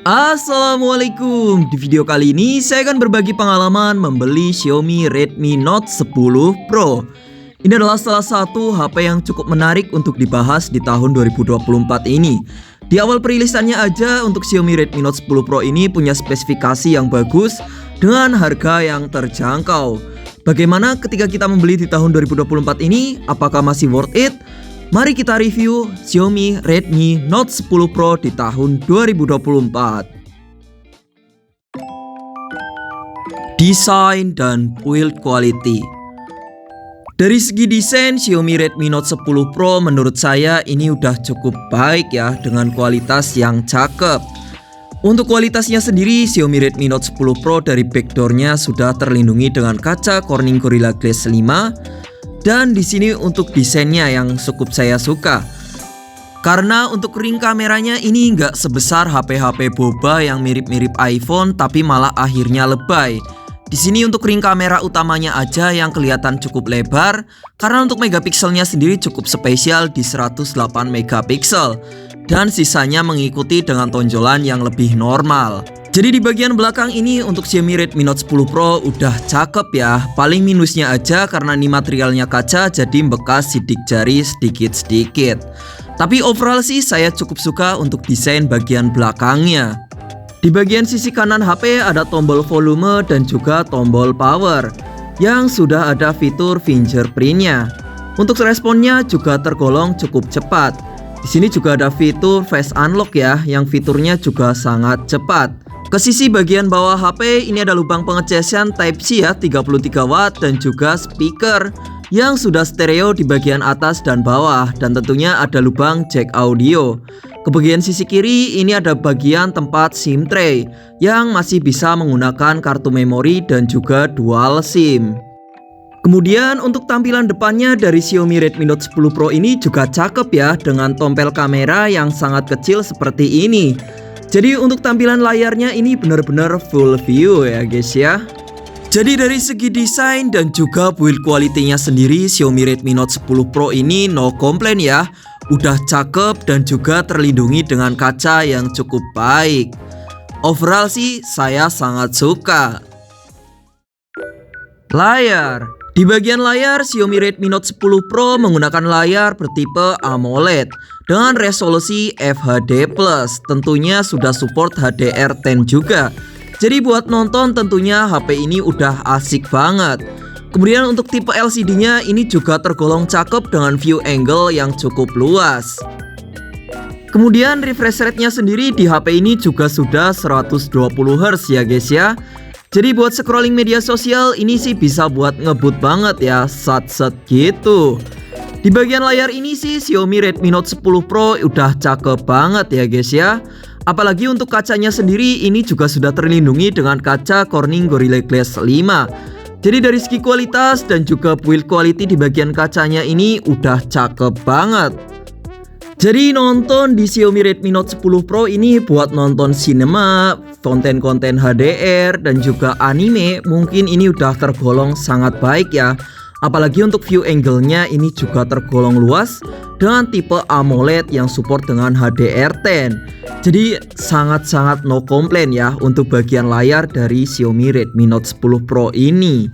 Assalamualaikum. Di video kali ini saya akan berbagi pengalaman membeli Xiaomi Redmi Note 10 Pro. Ini adalah salah satu HP yang cukup menarik untuk dibahas di tahun 2024 ini. Di awal perilisannya aja untuk Xiaomi Redmi Note 10 Pro ini punya spesifikasi yang bagus dengan harga yang terjangkau. Bagaimana ketika kita membeli di tahun 2024 ini? Apakah masih worth it? Mari kita review Xiaomi Redmi Note 10 Pro di tahun 2024. Desain dan build quality. Dari segi desain, Xiaomi Redmi Note 10 Pro menurut saya ini udah cukup baik ya, dengan kualitas yang cakep. Untuk kualitasnya sendiri, Xiaomi Redmi Note 10 Pro dari backdoornya sudah terlindungi dengan kaca Corning Gorilla Glass 5. Dan di sini untuk desainnya yang cukup saya suka. Karena untuk ring kameranya ini nggak sebesar HP-HP boba yang mirip-mirip iPhone, tapi malah akhirnya lebay. Di sini untuk ring kamera utamanya aja yang kelihatan cukup lebar, karena untuk megapikselnya sendiri cukup spesial di 108 megapiksel. Dan sisanya mengikuti dengan tonjolan yang lebih normal. Jadi di bagian belakang ini untuk Xiaomi Redmi Note 10 Pro udah cakep ya. Paling minusnya aja karena ini materialnya kaca, jadi bekas sidik jari sedikit-sedikit. Tapi overall sih saya cukup suka untuk desain bagian belakangnya. Di bagian sisi kanan HP ada tombol volume dan juga tombol power yang sudah ada fitur fingerprintnya. Untuk responnya juga tergolong cukup cepat. Di sini juga ada fitur face unlock ya, yang fiturnya juga sangat cepat. Ke sisi bagian bawah HP ini ada lubang pengecasan Type-C ya, 33 watt dan juga speaker yang sudah stereo di bagian atas dan bawah, dan tentunya ada lubang jack audio. Ke bagian sisi kiri ini ada bagian tempat SIM tray yang masih bisa menggunakan kartu memori dan juga dual SIM. Kemudian untuk tampilan depannya dari Xiaomi Redmi Note 10 Pro ini juga cakep ya, dengan tompel kamera yang sangat kecil seperti ini. Jadi untuk tampilan layarnya ini benar-benar full view ya guys ya. Jadi dari segi desain dan juga build quality-nya sendiri, Xiaomi Redmi Note 10 Pro ini no complain ya. Udah cakep dan juga terlindungi dengan kaca yang cukup baik. Overall sih saya sangat suka. Layar. Di bagian layar, Xiaomi Redmi Note 10 Pro menggunakan layar bertipe AMOLED dengan resolusi FHD+. Tentunya sudah support HDR10 juga. Jadi buat nonton tentunya HP ini udah asik banget. Kemudian untuk tipe LCD-nya ini juga tergolong cakep dengan view angle yang cukup luas. Kemudian refresh rate-nya sendiri di HP ini juga sudah 120Hz ya guys ya. Jadi buat scrolling media sosial ini sih bisa buat ngebut banget ya, sat-sat gitu. Di bagian layar ini sih Xiaomi Redmi Note 10 Pro udah cakep banget ya guys ya. Apalagi untuk kacanya sendiri ini juga sudah terlindungi dengan kaca Corning Gorilla Glass 5. Jadi dari segi kualitas dan juga build quality di bagian kacanya ini udah cakep banget. Jadi nonton di Xiaomi Redmi Note 10 Pro ini buat nonton cinema, konten-konten HDR dan juga anime, mungkin ini udah tergolong sangat baik ya. Apalagi untuk view angle-nya ini juga tergolong luas dengan tipe AMOLED yang support dengan HDR10. Jadi sangat-sangat no complain ya untuk bagian layar dari Xiaomi Redmi Note 10 Pro ini.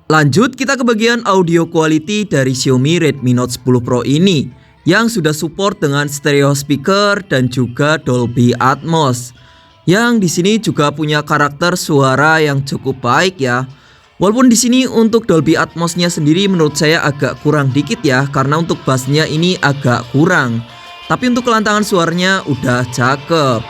Lanjut kita ke bagian audio quality dari Xiaomi Redmi Note 10 Pro ini, yang sudah support dengan stereo speaker dan juga Dolby Atmos. Yang di sini juga punya karakter suara yang cukup baik ya. Walaupun di sini untuk Dolby Atmos-nya sendiri menurut saya agak kurang dikit ya, karena untuk bass-nya ini agak kurang. Tapi untuk kelantangan suaranya udah cakep.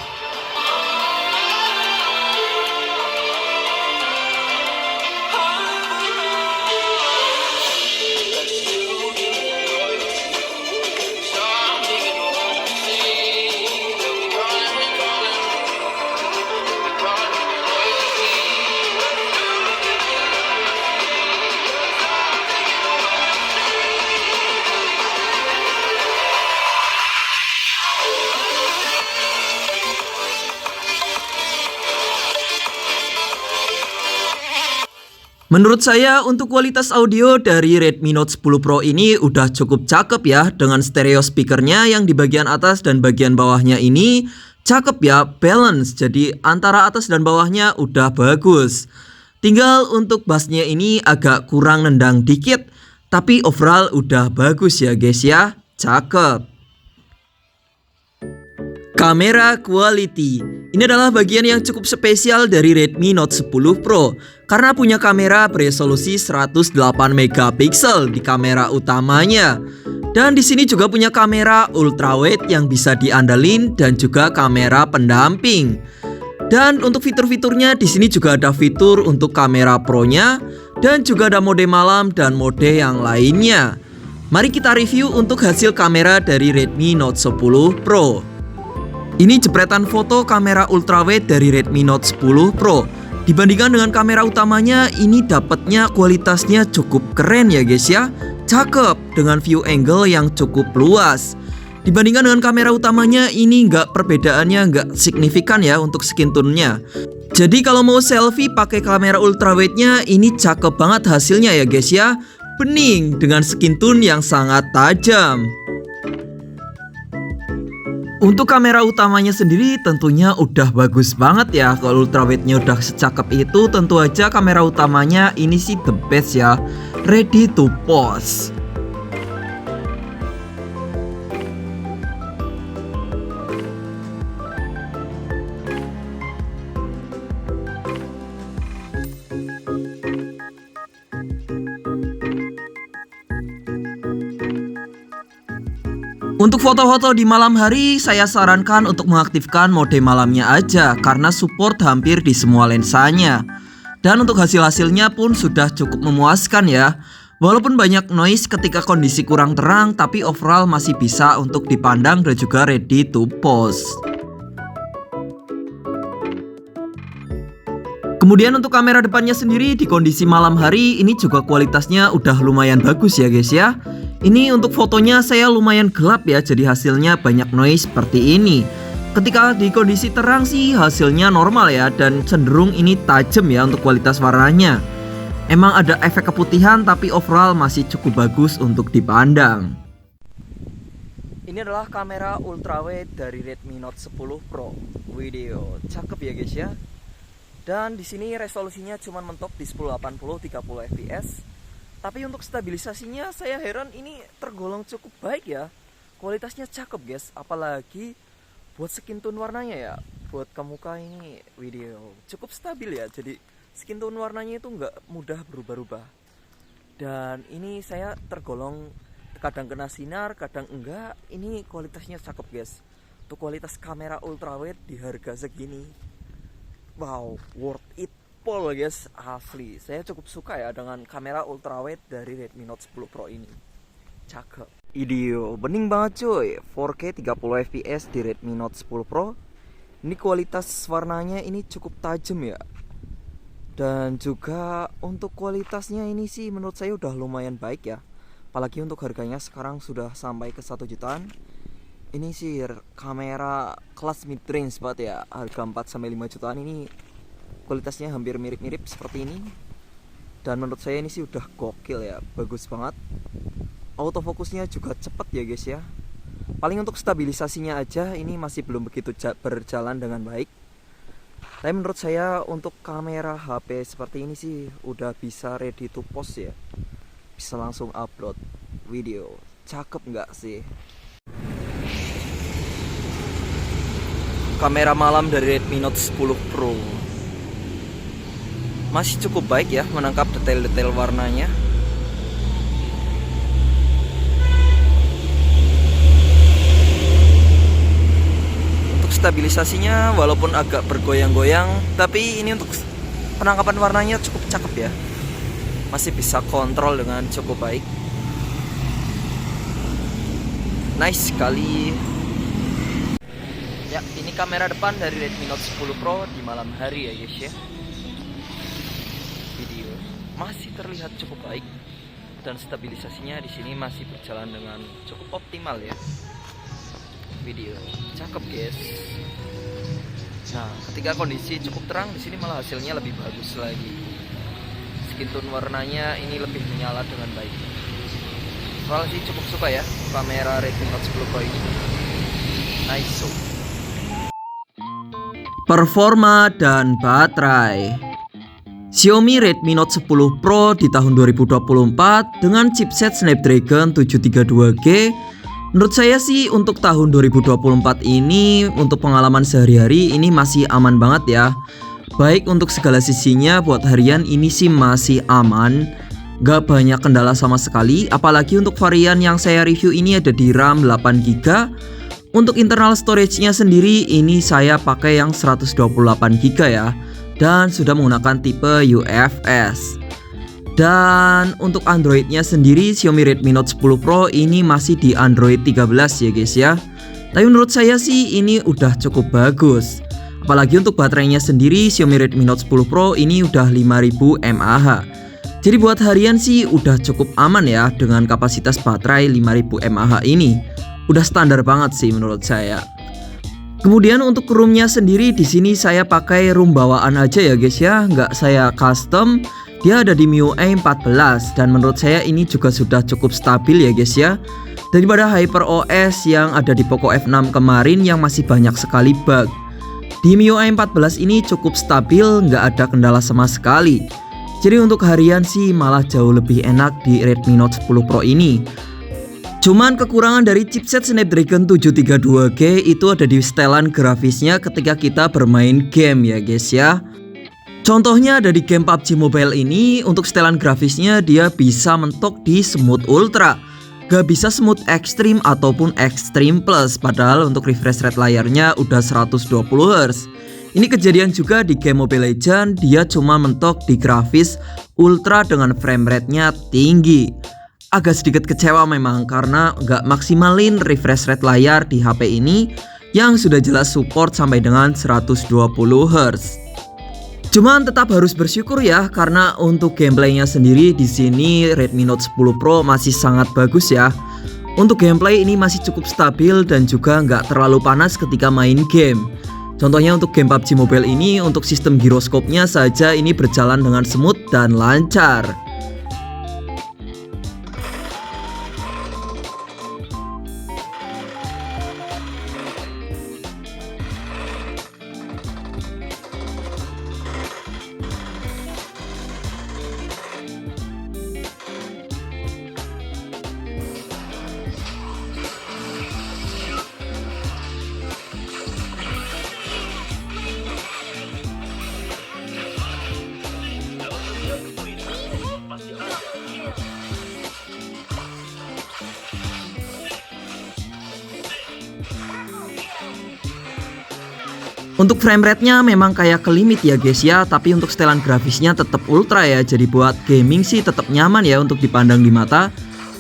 Menurut saya untuk kualitas audio dari Redmi Note 10 Pro ini udah cukup cakep ya, dengan stereo speakernya yang di bagian atas dan bagian bawahnya ini Cakep ya, balance. Jadi antara atas dan bawahnya udah bagus. Tinggal untuk bassnya ini agak kurang nendang dikit, tapi overall udah bagus ya guys ya. Cakep. Kamera quality. Ini adalah bagian yang cukup spesial dari Redmi Note 10 Pro karena punya kamera beresolusi 108 megapiksel di kamera utamanya. Dan di sini juga punya kamera ultrawide yang bisa diandalin dan juga kamera pendamping. Dan untuk fitur-fiturnya di sini juga ada fitur untuk kamera pro-nya dan juga ada mode malam dan mode yang lainnya. Mari kita review untuk hasil kamera dari Redmi Note 10 Pro. Ini jepretan foto kamera ultrawide dari Redmi Note 10 Pro. Dibandingkan dengan kamera utamanya, ini dapatnya kualitasnya cukup keren ya guys ya. Cakep dengan view angle yang cukup luas. Dibandingkan dengan kamera utamanya, ini perbedaannya nggak signifikan ya untuk skin tone-nya. Jadi kalau mau selfie pakai kamera ultrawide-nya, ini cakep banget hasilnya ya guys ya. Bening dengan skin tone yang sangat tajam. Untuk kamera utamanya sendiri tentunya udah bagus banget ya. Kalau ultrawide-nya udah secakep itu, tentu aja kamera utamanya ini sih the best ya. Ready to pose. Untuk foto-foto di malam hari, saya sarankan untuk mengaktifkan mode malamnya aja karena support hampir di semua lensanya. Dan untuk hasil-hasilnya pun sudah cukup memuaskan ya. Walaupun banyak noise ketika kondisi kurang terang, tapi overall masih bisa untuk dipandang dan juga ready to pose. Kemudian untuk kamera depannya sendiri di kondisi malam hari ini juga kualitasnya udah lumayan bagus ya guys ya. Ini untuk fotonya saya lumayan gelap ya, jadi hasilnya banyak noise seperti ini. Ketika di kondisi terang sih hasilnya normal ya, dan cenderung ini tajam ya untuk kualitas warnanya. Emang ada efek keputihan tapi overall masih cukup bagus untuk dipandang. Ini adalah kamera ultrawide dari Redmi Note 10 Pro. Video cakep ya guys ya. Dan di sini resolusinya cuma mentok di 1080 30 fps. Tapi untuk stabilisasinya saya heran, ini tergolong cukup baik ya. Kualitasnya cakep guys, apalagi buat skin tone warnanya ya. Buat ke muka ini video cukup stabil ya. Jadi skin tone warnanya itu nggak mudah berubah-ubah. Dan ini saya tergolong kadang kena sinar, kadang enggak. Ini kualitasnya cakep guys. Untuk kualitas kamera ultrawide di harga segini, wow, worth it pol guys, asli. Saya cukup suka ya dengan kamera ultrawide dari Redmi Note 10 Pro ini. Cakep. Video bening banget cuy. 4K 30 fps di Redmi Note 10 Pro. Ini kualitas warnanya ini cukup tajam ya. Dan juga untuk kualitasnya ini sih menurut saya udah lumayan baik ya. Apalagi untuk harganya sekarang sudah sampai ke 1 jutaan. Ini sih kamera kelas mid range banget ya. Harga 4-5 jutaan ini kualitasnya hampir mirip-mirip seperti ini. Dan menurut saya ini sih udah gokil ya, bagus banget. Autofokusnya juga cepet ya guys ya. Paling untuk stabilisasinya aja ini masih belum begitu berjalan dengan baik. Tapi menurut saya untuk kamera HP seperti ini sih udah bisa ready to post ya. Bisa langsung upload video. Cakep nggak sih? Kamera malam dari Redmi Note 10 Pro masih cukup baik ya, menangkap detail-detail warnanya. Untuk stabilisasinya walaupun agak bergoyang-goyang, tapi ini untuk penangkapan warnanya cukup cakep ya. Masih bisa kontrol dengan cukup baik. Nice sekali. Ya, ini kamera depan dari Redmi Note 10 Pro di malam hari ya guys ya. Video masih terlihat cukup baik dan stabilisasinya di sini masih berjalan dengan cukup optimal ya. Video cakep guys. Nah, ketika kondisi cukup terang di sini malah hasilnya lebih bagus lagi. Skin tone warnanya ini lebih menyala dengan baik. Soalnya sih cukup suka ya kamera Redmi Note 10 Pro ini. Nice. performa, dan baterai. Xiaomi Redmi Note 10 Pro di tahun 2024 dengan chipset Snapdragon 732G. Menurut saya sih untuk tahun 2024 ini untuk pengalaman sehari-hari ini masih aman banget ya. Baik untuk segala sisinya buat harian ini sih masih aman. Gak banyak kendala sama sekali. Apalagi untuk varian yang saya review ini ada di RAM 8GB. Untuk internal storage-nya sendiri ini saya pakai yang 128GB ya, dan sudah menggunakan tipe UFS. Dan untuk Android-nya sendiri Xiaomi Redmi Note 10 Pro ini masih di Android 13 ya guys ya. Tapi menurut saya sih ini udah cukup bagus. Apalagi untuk baterainya sendiri Xiaomi Redmi Note 10 Pro ini udah 5000 mAh. Jadi buat harian sih udah cukup aman ya dengan kapasitas baterai 5000 mAh ini. Udah standar banget sih menurut saya. Kemudian untuk room-nya sendiri di sini saya pakai room bawaan aja ya guys ya, nggak saya custom. Dia ada di MIUI 14 dan menurut saya ini juga sudah cukup stabil ya guys ya. Daripada HyperOS yang ada di Poco F6 kemarin yang masih banyak sekali bug. Di MIUI 14 ini cukup stabil, nggak ada kendala sama sekali. Jadi untuk harian sih malah jauh lebih enak di Redmi Note 10 Pro ini. Cuman kekurangan dari chipset Snapdragon 732G itu ada di setelan grafisnya ketika kita bermain game ya guys ya. Contohnya ada di game PUBG Mobile ini, untuk setelan grafisnya dia bisa mentok di Smooth Ultra. Gak bisa Smooth Extreme ataupun Extreme Plus, padahal untuk refresh rate layarnya udah 120Hz. Ini kejadian juga di game Mobile Legends, dia cuma mentok di grafis Ultra dengan frame rate-nya tinggi. Agak sedikit kecewa memang karena nggak maksimalin refresh rate layar di HP ini yang sudah jelas support sampai dengan 120Hz. Cuman tetap harus bersyukur ya karena untuk gameplaynya sendiri di sini Redmi Note 10 Pro masih sangat bagus ya. Untuk gameplay ini masih cukup stabil dan juga nggak terlalu panas ketika main game. Contohnya untuk game PUBG Mobile ini untuk sistem giroskopnya saja ini berjalan dengan smooth dan lancar. Untuk frame rate-nya memang kayak ke limit ya guys ya, tapi untuk setelan grafisnya tetap ultra ya. Jadi buat gaming sih tetap nyaman ya untuk dipandang di mata.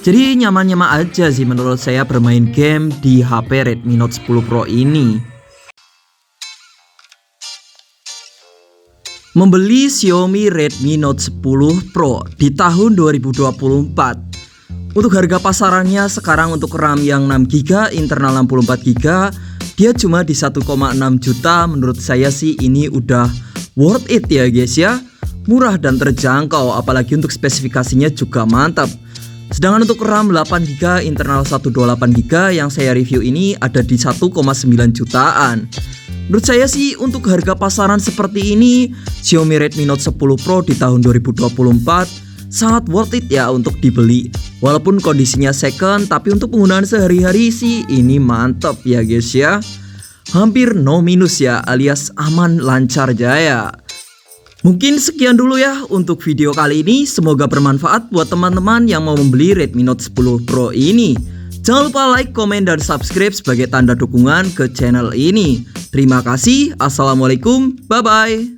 Jadi nyaman-nyaman aja sih menurut saya bermain game di HP Redmi Note 10 Pro ini. Membeli Xiaomi Redmi Note 10 Pro di tahun 2024. Untuk harga pasarannya sekarang untuk RAM yang 6GB, internal 64GB, dia cuma di 1,6 juta. Menurut saya sih ini udah worth it ya guys ya. Murah dan terjangkau, apalagi untuk spesifikasinya juga mantap. Sedangkan untuk RAM 8GB, internal 128GB yang saya review ini ada di 1,9 jutaan. Menurut saya sih untuk harga pasaran seperti ini Xiaomi Redmi Note 10 Pro di tahun 2024 sangat worth it ya untuk dibeli. Walaupun kondisinya second, tapi untuk penggunaan sehari-hari sih ini mantap ya guys ya. Hampir no minus ya, alias aman lancar jaya. Mungkin sekian dulu ya untuk video kali ini. Semoga bermanfaat buat teman-teman yang mau membeli Redmi Note 10 Pro ini. Jangan lupa like, komen, dan subscribe sebagai tanda dukungan ke channel ini. Terima kasih. Assalamualaikum. Bye-bye.